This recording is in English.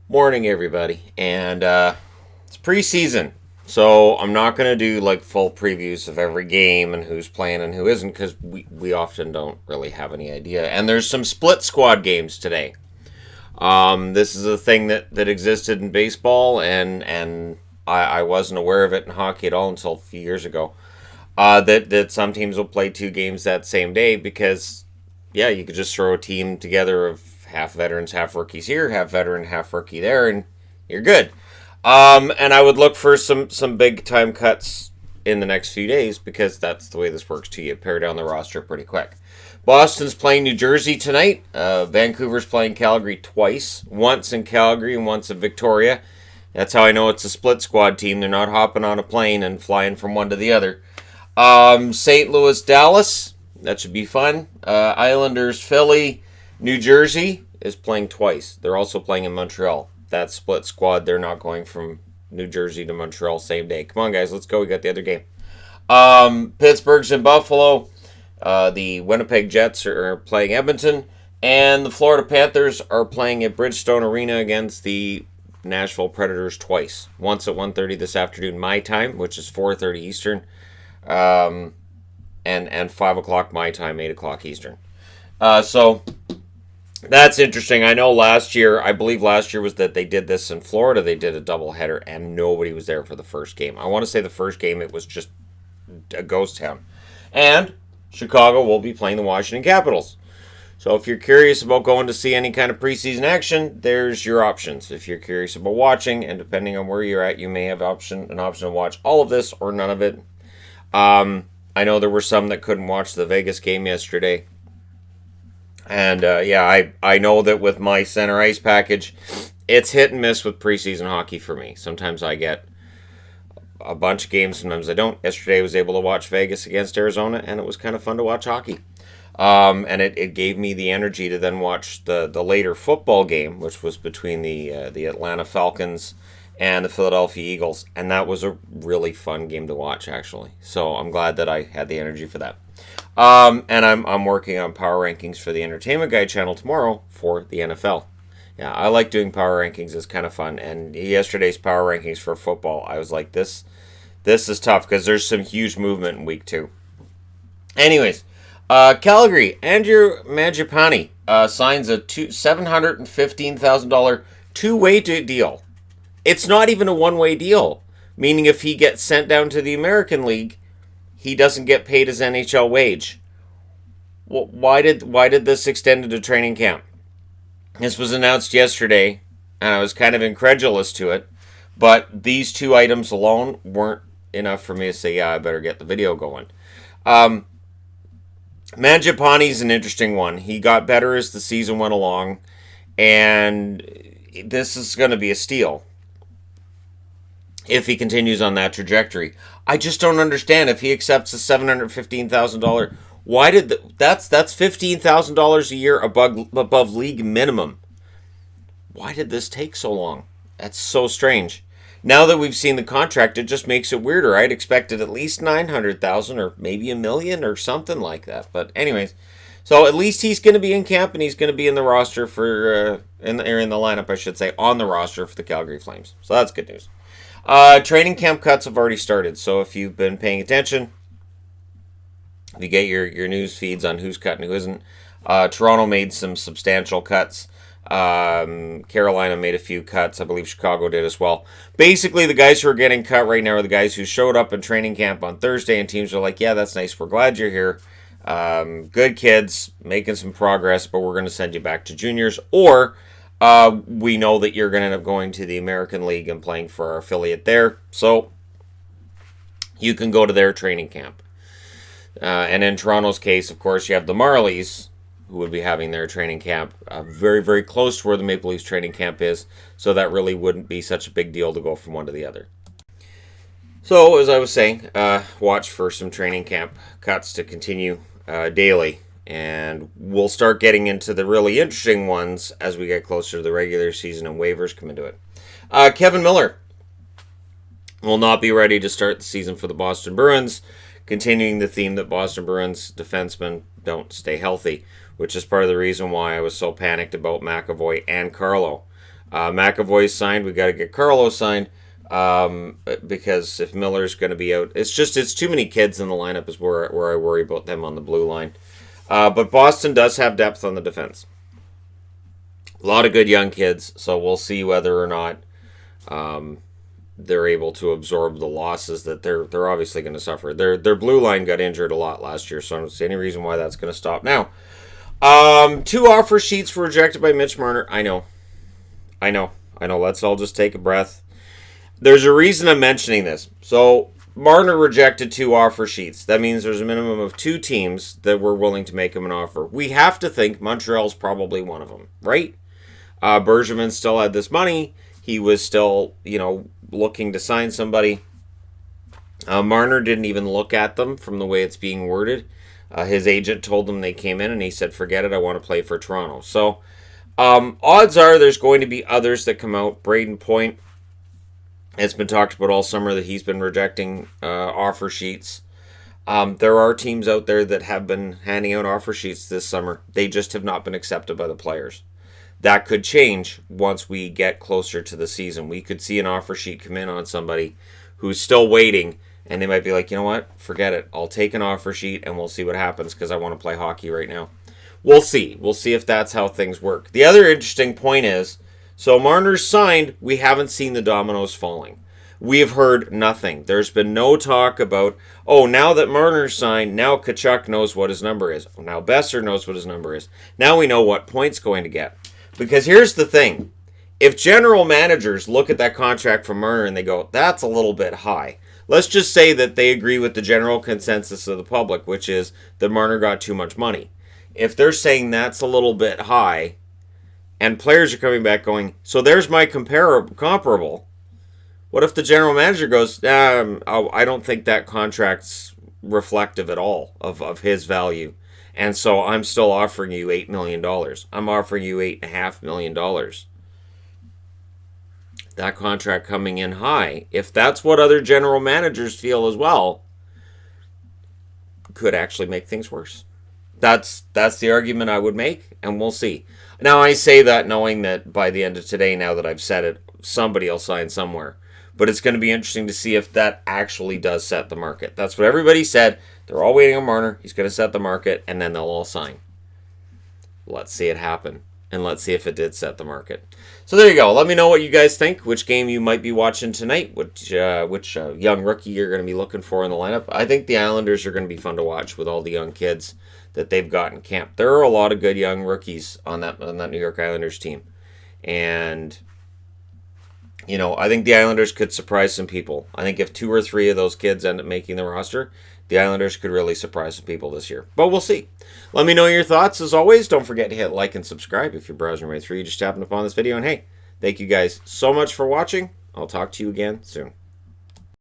Morning, everybody, and it's preseason, so I'm not gonna do like full previews of every game and who's playing and who isn't because we often don't really have any idea. And there's some split squad games today. This is a thing that existed in baseball, and I wasn't aware of it in hockey at all until a few years ago. That some teams will play two games that same day because yeah, you could just throw a team together of half veterans, half rookies here, half veteran, half rookie there, and you're good. And I would look for some big time cuts in the next few days because that's the way this works too. You pare down the roster pretty quick. Boston's playing New Jersey tonight. Vancouver's playing Calgary twice, once in Calgary and once in Victoria. That's how I know it's a split squad team. They're not hopping on a plane and flying from one to the other. St. Louis, Dallas. That should be fun. Islanders, Philly, New Jersey is playing twice. They're also playing in Montreal. That split squad. They're not going from New Jersey to Montreal same day. Come on, guys, let's go. We got the other game. Pittsburgh's in Buffalo. The Winnipeg Jets are playing Edmonton. And the Florida Panthers are playing at Bridgestone Arena against the Nashville Predators twice. Once at 1:30 this afternoon, my time, which is 4:30 Eastern. And 5 o'clock my time, 8 o'clock Eastern. So that's interesting. I believe last year was that they did this in Florida. They did a doubleheader and nobody was there for the first game. I want to say the first game it was just a ghost town. And Chicago will be playing the Washington Capitals. So if you're curious about going to see any kind of preseason action, there's your options. If you're curious about watching, and depending on where you're at, you may have an option to watch all of this or none of it. I know there were some that couldn't watch the Vegas game yesterday. And I know that with my center ice package, it's hit and miss with preseason hockey for me. Sometimes I get a bunch of games, sometimes I don't. Yesterday I was able to watch Vegas against Arizona, and it was kind of fun to watch hockey. And it gave me the energy to then watch the later football game, which was between the Atlanta Falcons and the Philadelphia Eagles, and that was a really fun game to watch, actually. So I'm glad that I had the energy for that. And I'm working on power rankings for the Entertainment Guy channel tomorrow for the NFL. Yeah, I like doing power rankings. It's kind of fun. And yesterday's power rankings for football, I was like, this is tough because there's some huge movement in week 2. Anyways, Calgary, Andrew Mangiapane signs a $715,000 two-way deal. It's not even a one-way deal, meaning if he gets sent down to the American League, he doesn't get paid his NHL wage. Well, why did this extend into training camp? This was announced yesterday, and I was kind of incredulous to it, but these two items alone weren't enough for me to say, yeah, I better get the video going. Mangiapane's an interesting one. He got better as the season went along, and this is going to be a steal if he continues on that trajectory. I just don't understand if he accepts a $715,000. Why did that's $15,000 a year above league minimum? Why did this take so long? That's so strange. Now that we've seen the contract, it just makes it weirder. I'd expected at least $900,000 or maybe $1 million or something like that. But anyways, so at least he's going to be in camp and he's going to be in the roster for in the lineup, I should say, on the roster for the Calgary Flames. So that's good news. Training camp cuts have already started, so if you've been paying attention, if you get your news feeds on who's cut and who isn't, Toronto made some substantial cuts. Carolina made a few cuts. I believe Chicago did as well. Basically, the guys who are getting cut right now are the guys who showed up in training camp on Thursday, and teams are like, yeah, that's nice. We're glad you're here. Good kids, making some progress, but we're going to send you back to juniors, or we know that you're going to end up going to the American League and playing for our affiliate there, so you can go to their training camp. And in Toronto's case, of course, you have the Marlies, who would be having their training camp very, very close to where the Maple Leafs training camp is, so that really wouldn't be such a big deal to go from one to the other. So, as I was saying, watch for some training camp cuts to continue daily. And we'll start getting into the really interesting ones as we get closer to the regular season and waivers come into it. Kevin Miller will not be ready to start the season for the Boston Bruins, continuing the theme that Boston Bruins defensemen don't stay healthy, which is part of the reason why I was so panicked about McAvoy and Carlo. McAvoy's signed. We got to get Carlos signed because if Miller's going to be out, it's too many kids in the lineup is where I worry about them on the blue line. But Boston does have depth on the defense. A lot of good young kids, so we'll see whether or not they're able to absorb the losses that they're obviously going to suffer. Their blue line got injured a lot last year, so I don't see any reason why that's going to stop now. 2 offer sheets were rejected by Mitch Marner. I know. Let's all just take a breath. There's a reason I'm mentioning this. So Marner rejected 2 offer sheets. That means there's a minimum of 2 teams that were willing to make him an offer. We have to think Montreal's probably one of them, right? Bergevin still had this money. He was still, looking to sign somebody. Marner didn't even look at them from the way it's being worded. His agent told him they came in and he said, forget it, I want to play for Toronto. So odds are there's going to be others that come out. Braden Point, it's been talked about all summer that he's been rejecting offer sheets. There are teams out there that have been handing out offer sheets this summer. They just have not been accepted by the players. That could change once we get closer to the season. We could see an offer sheet come in on somebody who's still waiting, and they might be like, you know what, forget it. I'll take an offer sheet, and we'll see what happens because I want to play hockey right now. We'll see. We'll see if that's how things work. The other interesting point is, so Marner's signed, we haven't seen the dominoes falling. We have heard nothing. There's been no talk about, now that Marner's signed, now Tkachuk knows what his number is. Now Besser knows what his number is. Now we know what Point's going to get. Because here's the thing. If general managers look at that contract from Marner and they go, that's a little bit high. Let's just say that they agree with the general consensus of the public, which is that Marner got too much money. If they're saying that's a little bit high, and players are coming back going, so there's my comparable. What if the general manager goes, I don't think that contract's reflective at all of his value. And so I'm still offering you $8 million. I'm offering you $8.5 million. That contract coming in high, if that's what other general managers feel as well, could actually make things worse. That's the argument I would make, and we'll see. Now, I say that knowing that by the end of today, now that I've said it, somebody will sign somewhere. But it's going to be interesting to see if that actually does set the market. That's what everybody said. They're all waiting on Marner. He's going to set the market, and then they'll all sign. Let's see it happen, and let's see if it did set the market. So there you go. Let me know what you guys think, which game you might be watching tonight, which young rookie you're going to be looking for in the lineup. I think the Islanders are going to be fun to watch with all the young kids that they've got in camp. There are a lot of good young rookies on that New York Islanders team. And I think the Islanders could surprise some people. I think if 2 or 3 of those kids end up making the roster, the Islanders could really surprise some people this year. But we'll see. Let me know your thoughts. As always, don't forget to hit like and subscribe if you're browsing right through. You just happened upon this video. And hey, thank you guys so much for watching. I'll talk to you again soon.